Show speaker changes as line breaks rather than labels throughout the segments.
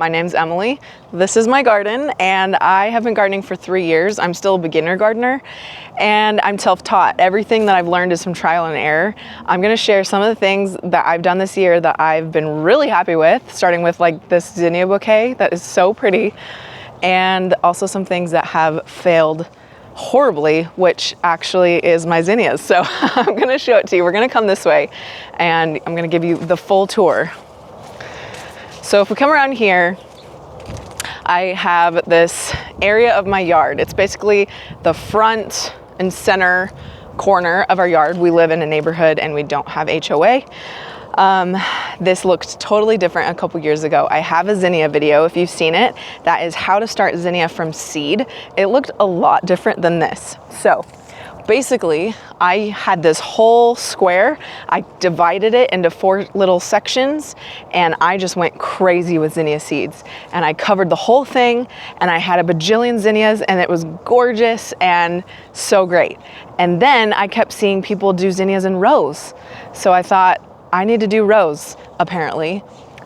My name's Emily. This is my garden, and I have been gardening for 3 years. I'm still a beginner gardener, and I'm self-taught. Everything that I've learned is from trial and error. I'm gonna share some of the things that I've done this year that I've been really happy with, starting with like this zinnia bouquet that is so pretty, and also some things that have failed horribly, which actually is my zinnias. So I'm gonna show it to you. We're gonna come this way, and I'm gonna give you the full tour. So if we come around here, I have this area of my yard. It's basically the front and center corner of our yard. We live in a neighborhood and we don't have HOA. This looked totally different a couple years ago. I have a zinnia video, if you've seen it. That is how to start zinnia from seed. It looked a lot different than this. So basically, I had this whole square. I divided it into 4 little sections, and I just went crazy with zinnia seeds. And I covered the whole thing, and I had a bajillion zinnias, and it was gorgeous and so great. And then I kept seeing people do zinnias in rows. So I thought, I need to do rows, apparently.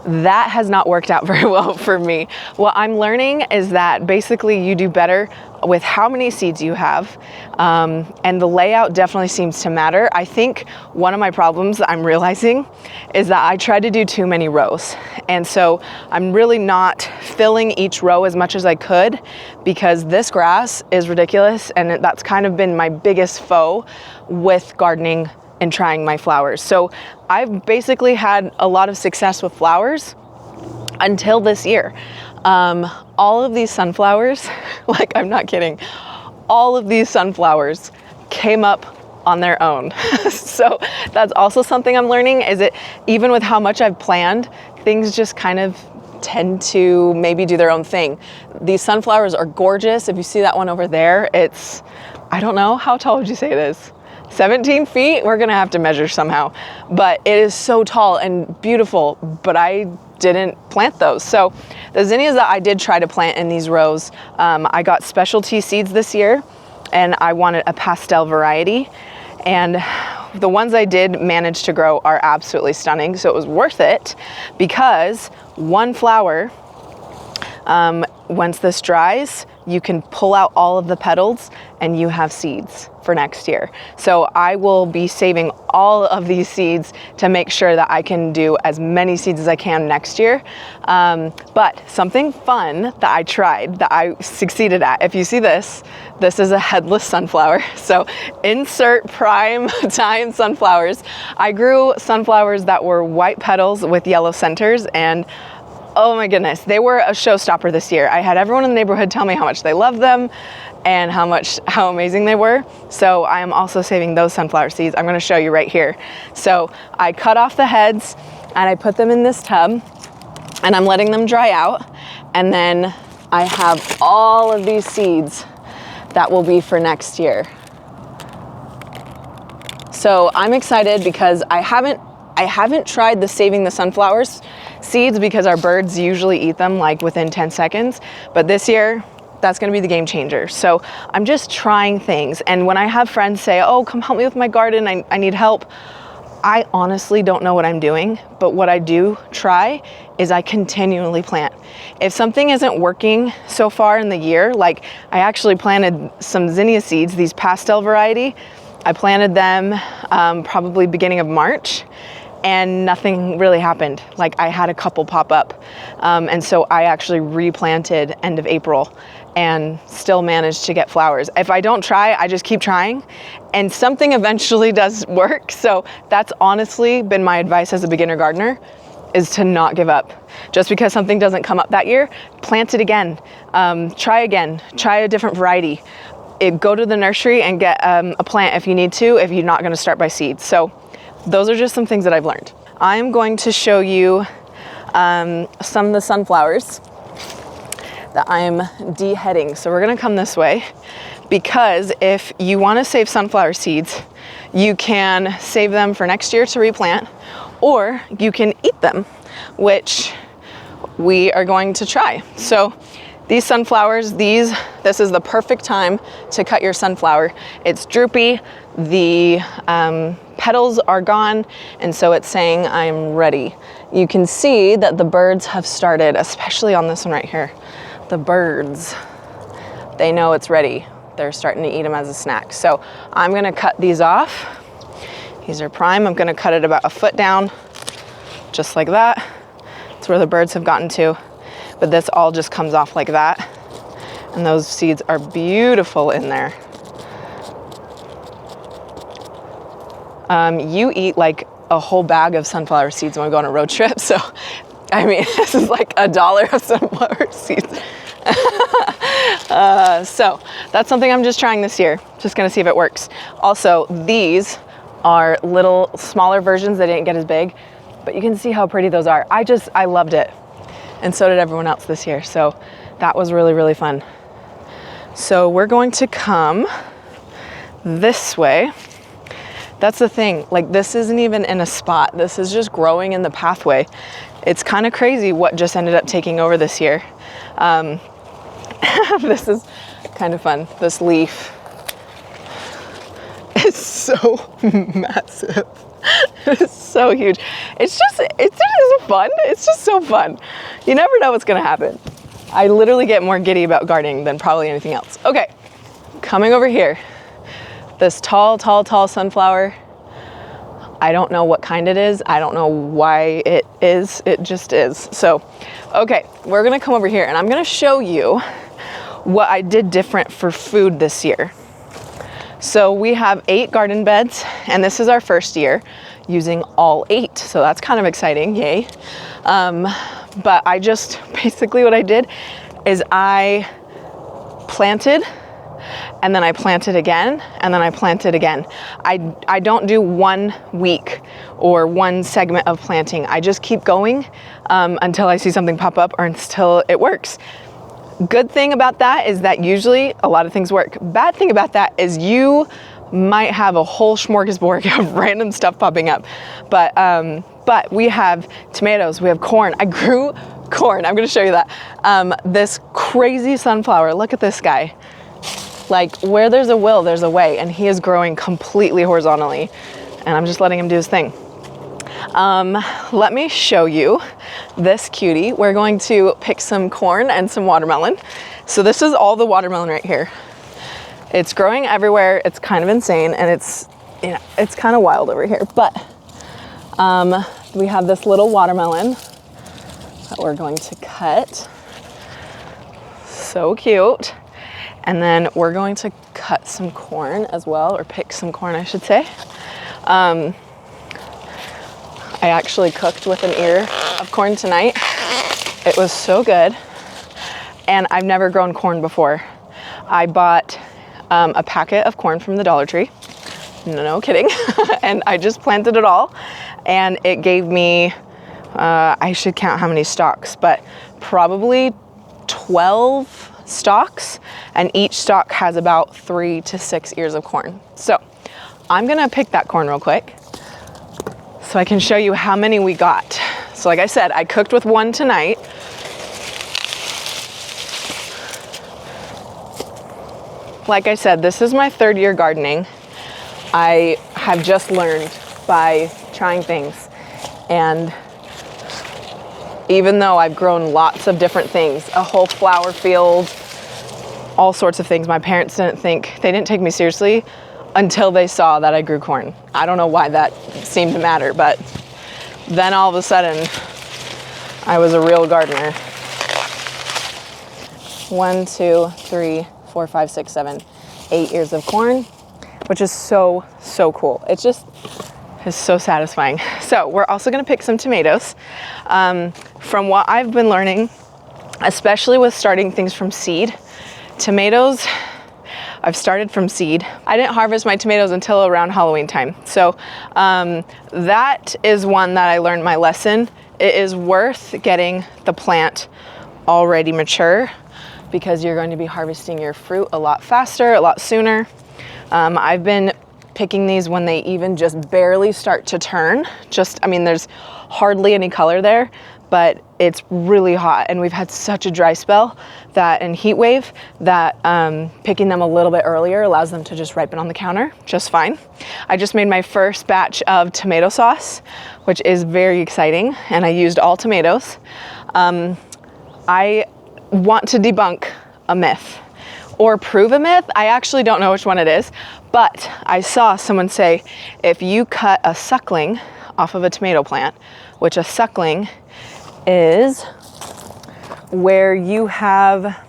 That has not worked out very well for me. What I'm learning is that basically you do better with how many seeds you have, and the layout definitely seems to matter. I think one of my problems that I'm realizing is that I tried to do too many rows, and so I'm really not filling each row as much as I could, because this grass is ridiculous, and that's kind of been my biggest foe with gardening and trying my flowers. So I've basically had a lot of success with flowers until this year. All of these sunflowers, like, I'm not kidding, all of these sunflowers came up on their own. So that's also something I'm learning, is that even with how much I've planned, things just kind of tend to maybe do their own thing. These sunflowers are gorgeous. If you see that one over there, it's, I don't know, how tall would you say it is? 17 feet? We're gonna have to measure somehow. But it is so tall and beautiful, but I didn't plant those. So the zinnias that I did try to plant in these rows, I got specialty seeds this year, and I wanted a pastel variety. And the ones I did manage to grow are absolutely stunning. So it was worth it, because one flower, once this dries, you can pull out all of the petals and you have seeds for next year. So I will be saving all of these seeds to make sure that I can do as many seeds as I can next year. But something fun that I tried, that I succeeded at, if you see this is a headless sunflower. So insert prime time sunflowers. I grew sunflowers that were white petals with yellow centers, and oh my goodness, they were a showstopper this year. I had everyone in the neighborhood tell me how much they loved them and how amazing they were. So I am also saving those sunflower seeds. I'm gonna show you right here. So I cut off the heads and I put them in this tub, and I'm letting them dry out. And then I have all of these seeds that will be for next year. So I'm excited because I haven't tried the saving the sunflowers seeds, because our birds usually eat them like within 10 seconds. But this year, that's gonna be the game changer. So I'm just trying things. And when I have friends say, oh, come help me with my garden, I need help, I honestly don't know what I'm doing. But what I do try is I continually plant. If something isn't working so far in the year, like I actually planted some zinnia seeds, these pastel variety. I planted them probably beginning of March, and nothing really happened. Like, I had a couple pop up. And so I actually replanted end of April and still managed to get flowers. If I don't try, I just keep trying, and something eventually does work. So that's honestly been my advice as a beginner gardener, is to not give up. Just because something doesn't come up that year, plant it again. Try again, try a different variety. Go to the nursery and get a plant if you need to, if you're not gonna start by seed. So those are just some things that I've learned. I'm going to show you some of the sunflowers that I'm deheading. So we're gonna come this way, because if you wanna save sunflower seeds, you can save them for next year to replant, or you can eat them, which we are going to try. So these sunflowers, this is the perfect time to cut your sunflower. It's droopy, the petals are gone, and so it's saying I'm ready. You can see that the birds have started, especially on this one right here. The birds, they know it's ready. They're starting to eat them as a snack. So I'm gonna cut these off. These are prime. I'm gonna cut it about a foot down, just like that. That's where the birds have gotten to. But this all just comes off like that. And those seeds are beautiful in there. You eat like a whole bag of sunflower seeds when we go on a road trip. So, I mean, this is like $1 of sunflower seeds. So that's something I'm just trying this year. Just gonna see if it works. Also, these are little smaller versions. They didn't get as big, but you can see how pretty those are. I loved it. And so did everyone else this year. So that was really, really fun. So we're going to come this way. That's the thing, like this isn't even in a spot. This is just growing in the pathway. It's kind of crazy what just ended up taking over this year. This is kind of fun. This leaf is so massive. It's so huge. It's just fun. It's just so fun. You never know what's gonna happen. I literally get more giddy about gardening than probably anything else. Okay, coming over here. This tall sunflower. I don't know what kind it is. I don't know why it is. It just is. So, okay, we're gonna come over here and I'm gonna show you what I did different for food this year. So we have 8 garden beds and this is our first year using all 8. So that's kind of exciting, yay. But I just, basically what I did is I planted and then I planted again, and then I planted again. I don't do 1 week or 1 segment of planting. I just keep going until I see something pop up or until it works. Good thing about that is that usually a lot of things work. Bad thing about that is you might have a whole smorgasbord of random stuff popping up. But we have tomatoes, we have corn. I grew corn, I'm gonna show you that. This crazy sunflower, look at this guy. Like where there's a will, there's a way, and he is growing completely horizontally, and I'm just letting him do his thing. Let me show you this cutie. We're going to pick some corn and some watermelon. So this is all the watermelon right here. It's growing everywhere. It's kind of insane, and it's kind of wild over here, but we have this little watermelon that we're going to cut. So cute. And then we're going to cut some corn as well, or pick some corn, I should say. I actually cooked with an ear of corn tonight. It was so good. And I've never grown corn before. I bought a packet of corn from the Dollar Tree. No kidding. And I just planted it all. And it gave me, I should count how many stalks, but probably 12 stalks, and each stalk has about 3 to 6 ears of corn. So I'm gonna pick that corn real quick so I can show you how many we got. So like I said, I cooked with 1 tonight. Like I said, this is my 3rd year gardening. I have just learned by trying things, and even though I've grown lots of different things, a whole flower field, all sorts of things, my parents they didn't take me seriously until they saw that I grew corn. I don't know why that seemed to matter, but then all of a sudden, I was a real gardener. 1, 2, 3, 4, 5, 6, 7, 8 ears of corn, which is so cool. It's so satisfying. So we're also gonna pick some tomatoes. From what I've been learning, especially with starting things from seed, tomatoes, I've started from seed. I didn't harvest my tomatoes until around Halloween time. So that is one that I learned my lesson. It is worth getting the plant already mature because you're going to be harvesting your fruit a lot faster, a lot sooner. I've been picking these when they even just barely start to turn. There's hardly any color there, but it's really hot, and we've had such a dry spell and heat wave that picking them a little bit earlier allows them to just ripen on the counter just fine. I just made my first batch of tomato sauce, which is very exciting, and I used all tomatoes. I want to debunk a myth or prove a myth. I actually don't know which one it is, but I saw someone say if you cut a suckling off of a tomato plant, which a suckling is where you have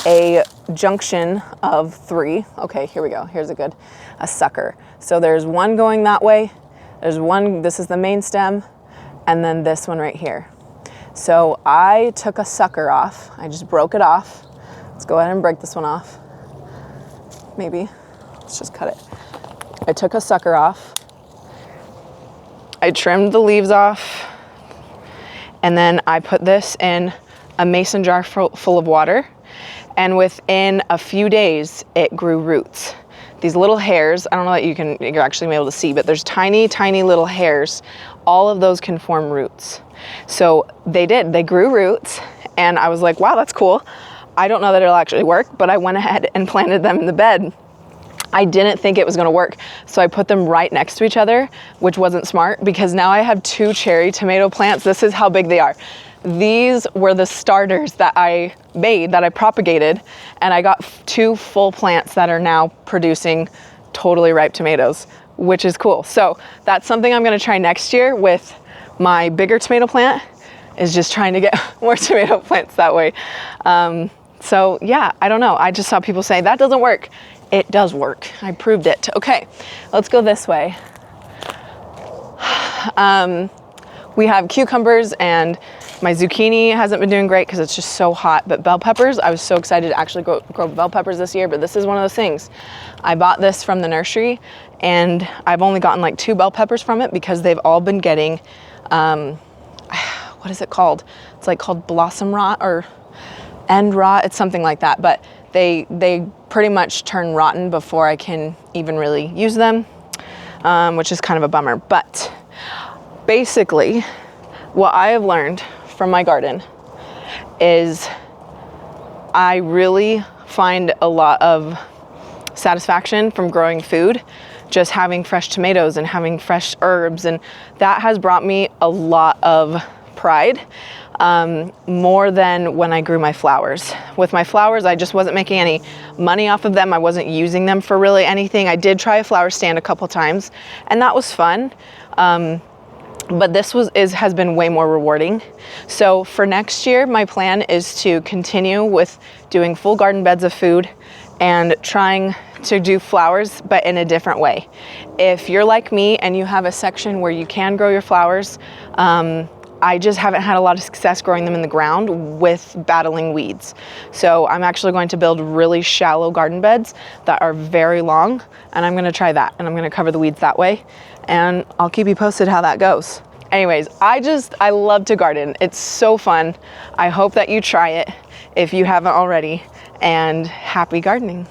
a junction of 3. Okay, here we go. Here's a sucker. So there's one going that way. There's one, this is the main stem, and then this one right here. So I took a sucker off. I just broke it off. Let's go ahead and break this one off. Maybe. Let's just cut it. I took a sucker off. I trimmed the leaves off. And then I put this in a mason jar full of water. And within a few days, it grew roots. These little hairs, I don't know that you're actually able to see, but there's tiny, tiny little hairs. All of those can form roots. So they grew roots, and I was like, wow, that's cool. I don't know that it'll actually work, but I went ahead and planted them in the bed. I didn't think it was gonna work, so I put them right next to each other, which wasn't smart because now I have 2 cherry tomato plants. This is how big they are. These were the starters that I made, that I propagated, and I got 2 full plants that are now producing totally ripe tomatoes, which is cool. So that's something I'm gonna try next year with my bigger tomato plant, is just trying to get more tomato plants that way. So yeah, I don't know. I just saw people say that doesn't work. It does work. I proved it. Okay, let's go this way. We have cucumbers, and my zucchini hasn't been doing great because it's just so hot, but bell peppers, I was so excited to actually grow bell peppers this year, but this is one of those things. I bought this from the nursery, and I've only gotten like 2 bell peppers from it because they've all been getting, what is it called? It's like called blossom rot or end rot. It's something like that, but they pretty much turn rotten before I can even really use them, which is kind of a bummer. But basically, what I have learned from my garden is I really find a lot of satisfaction from growing food, just having fresh tomatoes and having fresh herbs, and that has brought me a lot of pride, more than when I grew my flowers. With my flowers, I just wasn't making any money off of them. I wasn't using them for really anything. I did try a flower stand a couple times, and that was fun. But this has been way more rewarding. So for next year, my plan is to continue with doing full garden beds of food and trying to do flowers, but in a different way. If you're like me and you have a section where you can grow your flowers, I just haven't had a lot of success growing them in the ground with battling weeds. So I'm actually going to build really shallow garden beds that are very long, and I'm gonna try that, and I'm gonna cover the weeds that way, and I'll keep you posted how that goes. Anyways, I love to garden. It's so fun. I hope that you try it if you haven't already, and happy gardening.